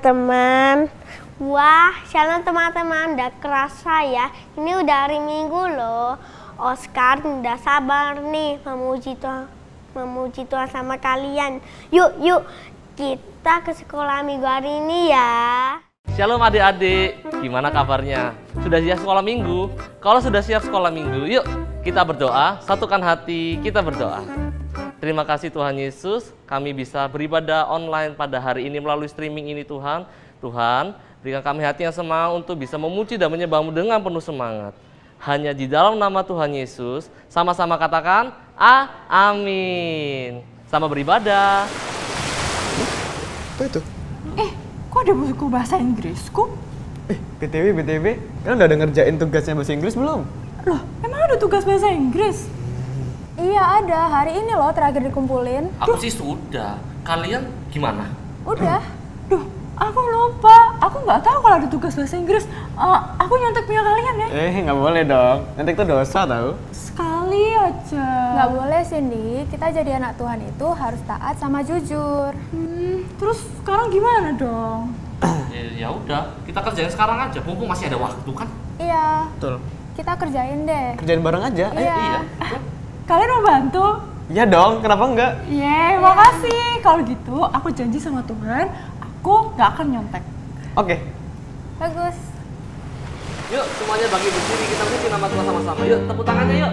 teman-teman. Wah, shalom teman-teman, udah kerasa ya. Ini udah hari Minggu loh. Oscar udah sabar nih memuji Tuhan sama kalian. Yuk, kita ke sekolah minggu hari ini ya. Shalom adik-adik, gimana kabarnya? Sudah siap sekolah minggu? Kalau sudah siap sekolah minggu, yuk kita berdoa, satukan hati, kita berdoa. Terima kasih Tuhan Yesus, kami bisa beribadah online pada hari ini melalui streaming ini Tuhan. Tuhan, berikan kami hati yang semangat untuk bisa memuji dan menyembah-Mu dengan penuh semangat. Hanya di dalam nama Tuhan Yesus, sama-sama katakan, amin. Sama beribadah. Apa itu? Kok ada buku bahasa Inggrisku? BTW, kalian udah ngerjain tugasnya bahasa Inggris belum? Loh, emang ada tugas bahasa Inggris? Iya ada, hari ini loh terakhir dikumpulin. Aku sih sudah, kalian gimana? Udah. Duh, aku lupa. Aku nggak tahu kalau ada tugas bahasa Inggris. Aku nyontek punya kalian ya. Nggak boleh dong, nanti itu dosa tau. Sekali aja. Nggak boleh Cindy, kita jadi anak Tuhan itu harus taat sama jujur. Terus sekarang gimana dong? Ya udah, kita kerjain sekarang aja, mumpung masih ada waktu kan? Iya, Betul. kita kerjain deh. Kerjain bareng aja. Iya. Kalian mau bantu? Iya dong, kenapa enggak? Yeay, makasih. Kalau gitu, aku janji sama Tuhan, aku nggak akan nyontek. Oke. Bagus. Yuk, semuanya bagi berdiri, kita puji nama Tuhan sama-sama. Yuk, tepuk tangannya yuk.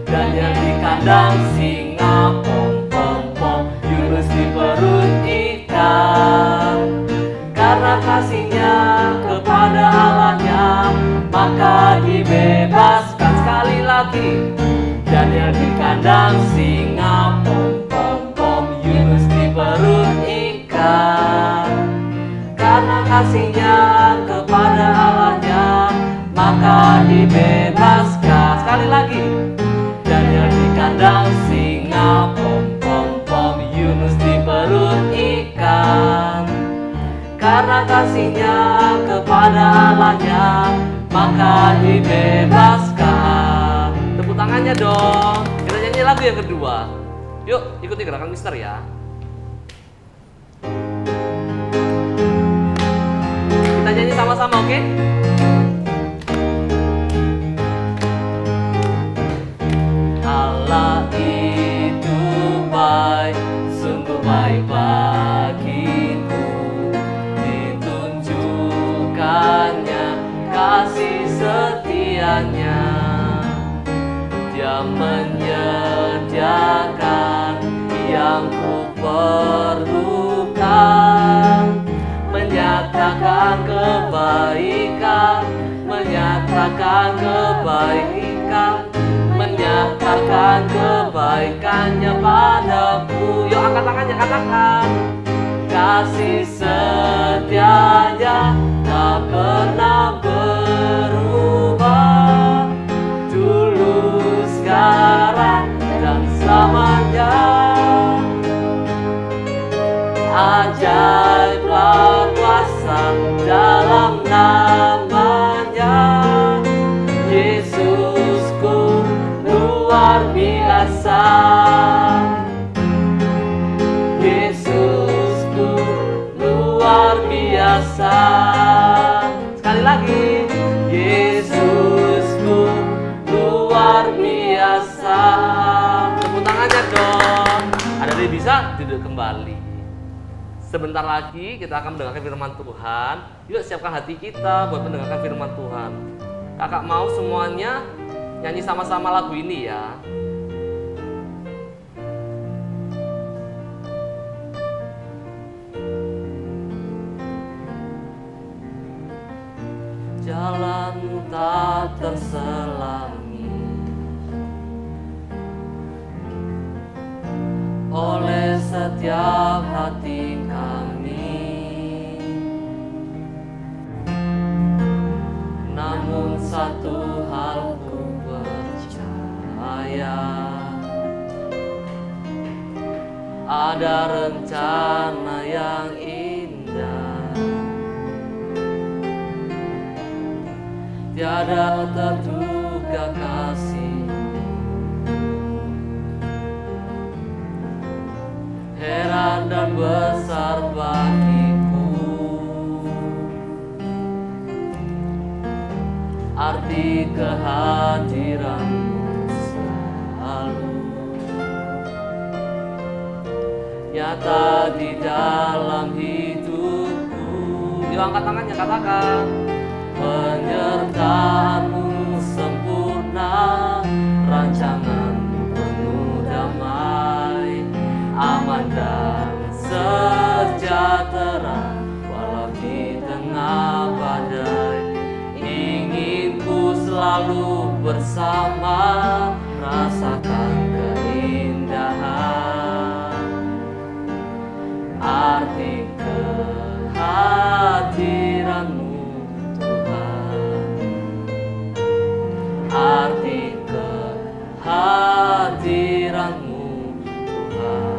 Dan yang di kandang singa, pom, Yunus di perut ikan. Karena kasihnya kepada Allahnya, maka dibebaskan sekali lagi. Dan yang di kandang singa, pom, Yunus di perut ikan. Karena kasihnya kepada Allahnya, maka dibebaskan sekali lagi. Dan yang di kandang singa, pom, Yunus di perut ikan. Karena kasihnya kepada Allahnya, maka dibebaskan. Tepuk tangannya dong. Kita nyanyi lagu yang kedua. Yuk, ikuti gerakan Mister ya. Kita nyanyi sama-sama, oke? Allah itu baik, sungguh baik bagiku. Ditunjukkannya kasih setianya. Dia menyediakan yang ku perlukan, menyatakan kebaikan, menyatakan kebaikannya padaku. Yuk angkat tangannya, katakan. Kasih setianya tak pernah berubah, dulu, sekarang, dan selamanya. Ajaiblah kuasa dalam namanya. Yesusku luar biasa. Yesusku luar biasa. Sekali lagi. Yesusku luar biasa. Tepuk tangannya dong. Ada yang bisa duduk kembali. Sebentar lagi kita akan mendengarkan firman Tuhan. Yuk siapkan hati kita buat mendengarkan firman Tuhan. Kakak mau semuanya nyanyi sama-sama lagu ini ya. Jalanmu tak terselangi oleh setiap hati kami. Namun satu hal ku percaya, ada rencana yang indah, tiada terduga kasih besar bagiku. Arti kehadiranmu selalu nyata di dalam hidupku. Yuk angkat tangannya, katakan. Penyertaanmu sempurna, rancanganmu penuh damai, aman dan sejahtera walau di tengah badai. Ingin ku selalu bersama, rasakan keindahan arti kehadiranmu Tuhan, arti kehadiranmu Tuhan,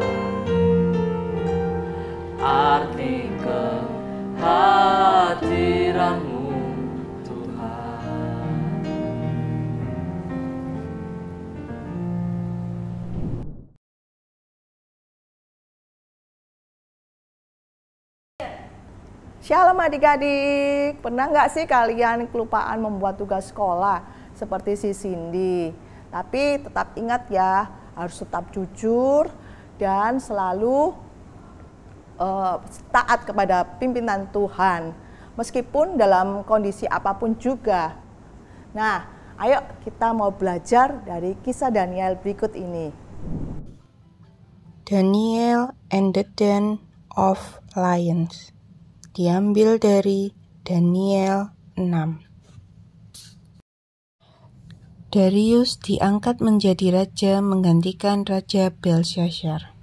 arti kehadiranmu Tuhan. Shalom adik-adik, pernah nggak sih kalian kelupaan membuat tugas sekolah seperti si Cindy? Tapi tetap ingat ya, harus tetap jujur dan selalu taat kepada pimpinan Tuhan, meskipun dalam kondisi apapun juga. Nah, ayo kita mau belajar dari kisah Daniel berikut ini. Daniel and the Den of Lions. Diambil dari Daniel 6. Darius diangkat menjadi raja menggantikan Raja Belshazzar.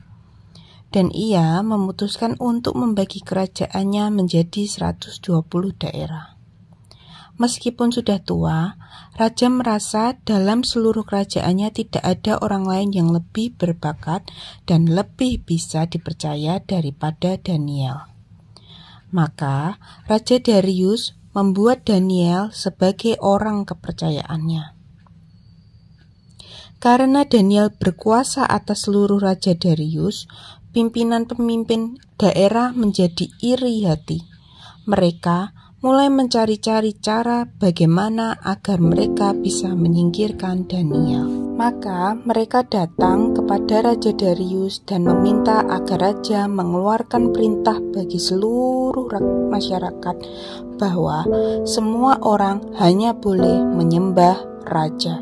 Dan ia memutuskan untuk membagi kerajaannya menjadi 120 daerah. Meskipun sudah tua, raja merasa dalam seluruh kerajaannya tidak ada orang lain yang lebih berbakat dan lebih bisa dipercaya daripada Daniel. Maka Raja Darius membuat Daniel sebagai orang kepercayaannya. Karena Daniel berkuasa atas seluruh Raja Darius, pimpinan-pemimpin daerah menjadi iri hati. Mereka mulai mencari-cari cara bagaimana agar mereka bisa menyingkirkan Daniel. Maka mereka datang kepada Raja Darius dan meminta agar raja mengeluarkan perintah bagi seluruh masyarakat bahwa semua orang hanya boleh menyembah raja.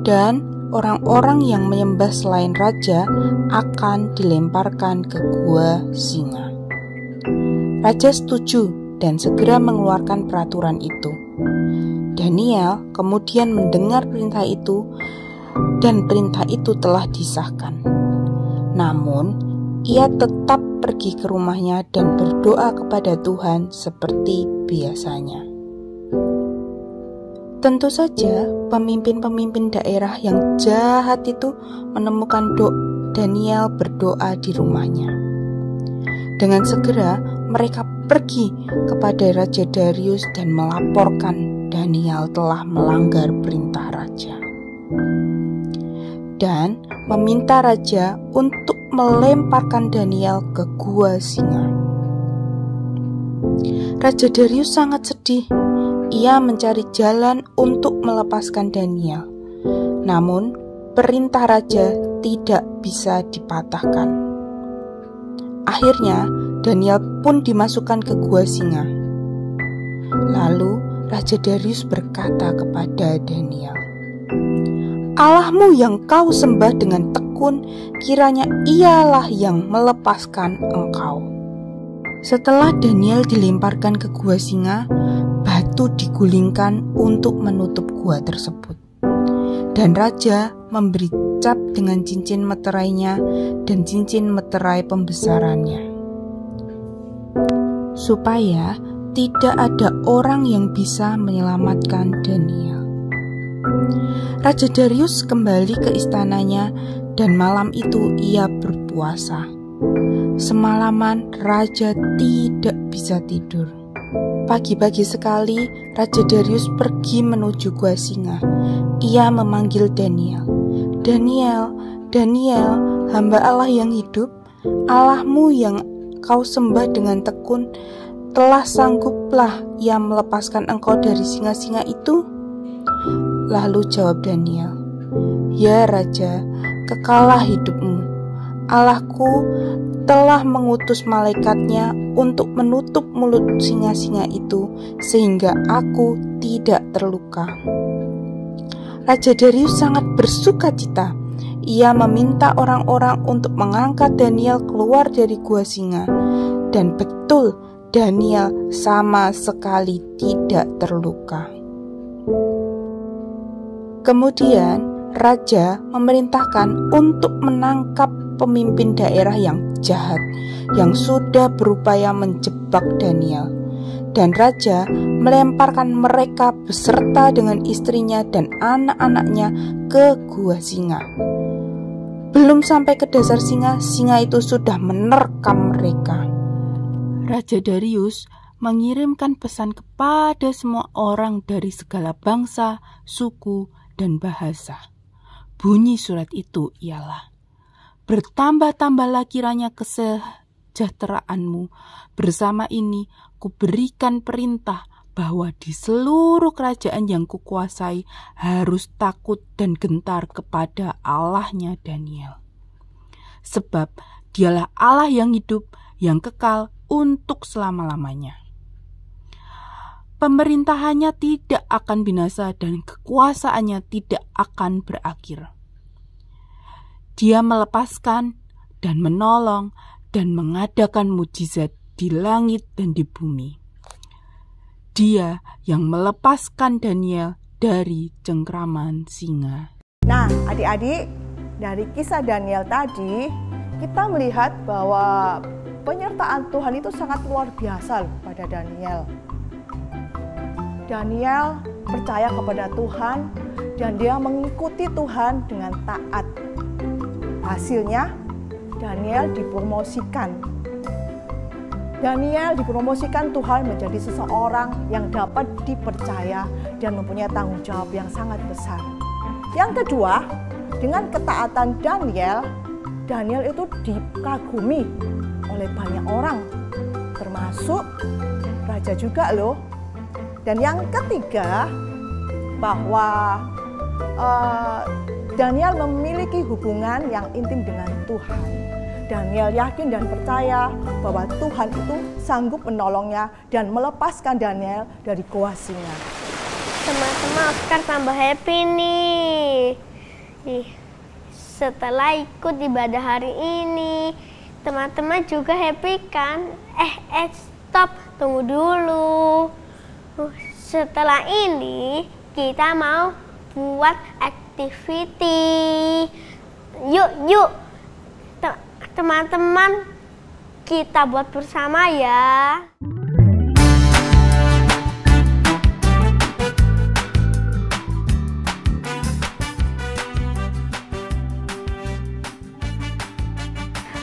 Dan orang-orang yang menyembah selain raja akan dilemparkan ke gua singa. Raja setuju dan segera mengeluarkan peraturan itu. Daniel kemudian mendengar perintah itu dan perintah itu telah disahkan. Namun, ia tetap pergi ke rumahnya dan berdoa kepada Tuhan seperti biasanya. Tentu saja, pemimpin-pemimpin daerah yang jahat itu menemukan Daniel berdoa di rumahnya. Dengan segera, mereka pergi kepada Raja Darius dan melaporkan Daniel telah melanggar perintah raja. Dan meminta raja untuk melemparkan Daniel ke gua singa. Raja Darius sangat sedih. Ia mencari jalan untuk melepaskan Daniel. Namun, perintah raja tidak bisa dipatahkan. Akhirnya, Daniel pun dimasukkan ke gua singa. Lalu, Raja Darius berkata kepada Daniel, "Allahmu yang kau sembah dengan tekun, kiranya ialah yang melepaskan engkau." Setelah Daniel dilemparkan ke gua singa, batu digulingkan untuk menutup gua tersebut. Dan raja memberi cap dengan cincin meterainya dan cincin meterai pembesarannya, supaya tidak ada orang yang bisa menyelamatkan Daniel. Raja Darius kembali ke istananya dan malam itu ia berpuasa. Semalaman raja tidak bisa tidur. Pagi-pagi sekali Raja Darius pergi menuju gua singa. Ia memanggil Daniel. "Daniel, Daniel, hamba Allah yang hidup, Allahmu yang kau sembah dengan tekun, telah sangguplah ia melepaskan engkau dari singa-singa itu? Lalu jawab Daniel, ya Raja, kekalah hidupmu. Allahku telah mengutus malaikatnya untuk menutup mulut singa-singa itu sehingga aku tidak terluka. Raja Darius sangat bersuka cita. Ia meminta orang-orang untuk mengangkat Daniel keluar dari gua singa. Dan betul, Daniel sama sekali tidak terluka. Kemudian Raja memerintahkan untuk menangkap pemimpin daerah yang jahat yang sudah berupaya menjebak Daniel. Dan Raja melemparkan mereka beserta dengan istrinya dan anak-anaknya ke gua singa. Belum sampai ke dasar singa, singa itu sudah menerkam mereka. Raja Darius mengirimkan pesan kepada semua orang dari segala bangsa, suku, dan bahasa. Bunyi surat itu ialah, bertambah-tambahlah kiranya kesejahteraanmu. Bersama ini kuberikan perintah bahwa di seluruh kerajaan yang kukuasai harus takut dan gentar kepada Allahnya Daniel. Sebab dialah Allah yang hidup, yang kekal untuk selama-lamanya. Pemerintahannya tidak akan binasa dan kekuasaannya tidak akan berakhir. Dia melepaskan dan menolong dan mengadakan mujizat di langit dan di bumi. Dia yang melepaskan Daniel dari cengkraman singa. Nah, adik-adik, dari kisah Daniel tadi, kita melihat bahwa penyertaan Tuhan itu sangat luar biasa pada Daniel. Daniel percaya kepada Tuhan dan dia mengikuti Tuhan dengan taat. Hasilnya, Daniel dipromosikan. Daniel dipromosikan Tuhan menjadi seseorang yang dapat dipercaya dan mempunyai tanggung jawab yang sangat besar. Yang kedua, dengan ketaatan Daniel, Daniel itu dikagumi oleh banyak orang, termasuk raja juga loh. Dan yang ketiga, bahwa Daniel memiliki hubungan yang intim dengan Tuhan. Daniel yakin dan percaya bahwa Tuhan itu sanggup menolongnya dan melepaskan Daniel dari gua singa. Teman-teman, Oscar tambah happy nih. Setelah ikut ibadah hari ini, teman-teman juga happy kan? Stop, tunggu dulu. Setelah ini kita mau buat activity. Yuk, teman-teman, kita buat bersama ya.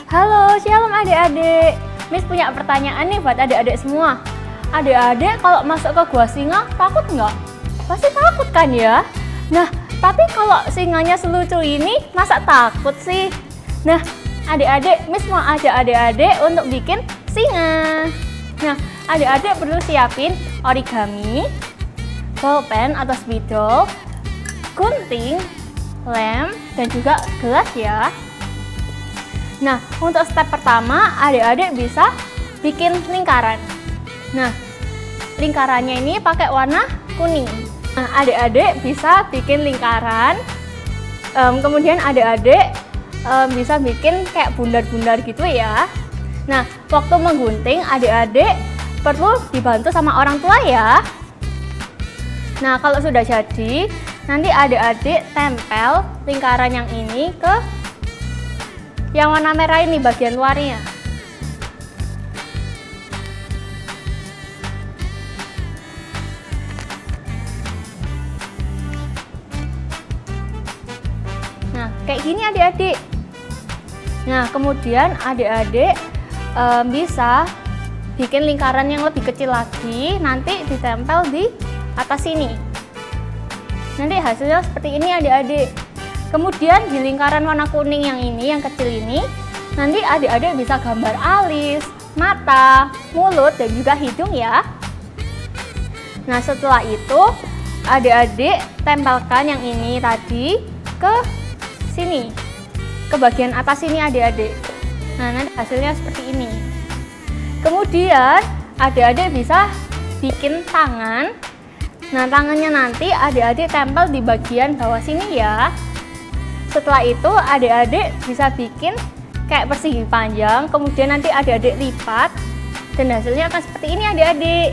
Halo, shalom adik-adik. Miss punya pertanyaan nih buat adik-adik semua. Adik-adik kalau masuk ke gua singa takut nggak? Pasti takut kan ya? Nah, tapi kalau singanya selucu ini masa takut sih? Nah, adik-adik, Miss mau ajak adik-adik untuk bikin singa. Nah, adik-adik perlu siapin origami, bolpen atau spidol, gunting, lem, dan juga gelas ya. Nah, untuk step pertama, adik-adik bisa bikin lingkaran. Nah, lingkarannya ini pakai warna kuning. Nah, adik-adik bisa bikin lingkaran, kemudian adik-adik bisa bikin kayak bundar-bundar gitu ya. Nah, waktu menggunting adik-adik perlu dibantu sama orang tua ya. Nah, kalau sudah jadi, nanti adik-adik tempel lingkaran yang ini ke yang warna merah ini bagian luarnya. Nah, kayak gini adik-adik. Nah, kemudian adik-adik bisa bikin lingkaran yang lebih kecil lagi, nanti ditempel di atas sini. Nanti hasilnya seperti ini adik-adik. Kemudian di lingkaran warna kuning yang ini, yang kecil ini, Nanti adik-adik bisa gambar alis, mata, mulut, dan juga hidung ya. Nah, setelah itu adik-adik tempelkan yang ini tadi ke sini, ke bagian atas ini adik-adik. Nah, nanti hasilnya seperti ini. Kemudian adik-adik bisa bikin tangan. Nah, tangannya nanti adik-adik tempel di bagian bawah sini ya. Setelah itu adik-adik bisa bikin kayak persegi panjang, kemudian nanti adik-adik lipat dan hasilnya akan seperti ini adik-adik.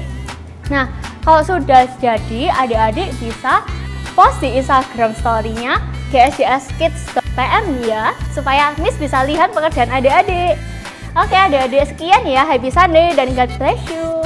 Nah, kalau sudah jadi, adik-adik bisa post di Instagram story-nya gsdskids.pm ya, supaya Miss bisa lihat pekerjaan adik-adik. Oke adik-adik, sekian ya. Happy Sunday dan God bless you.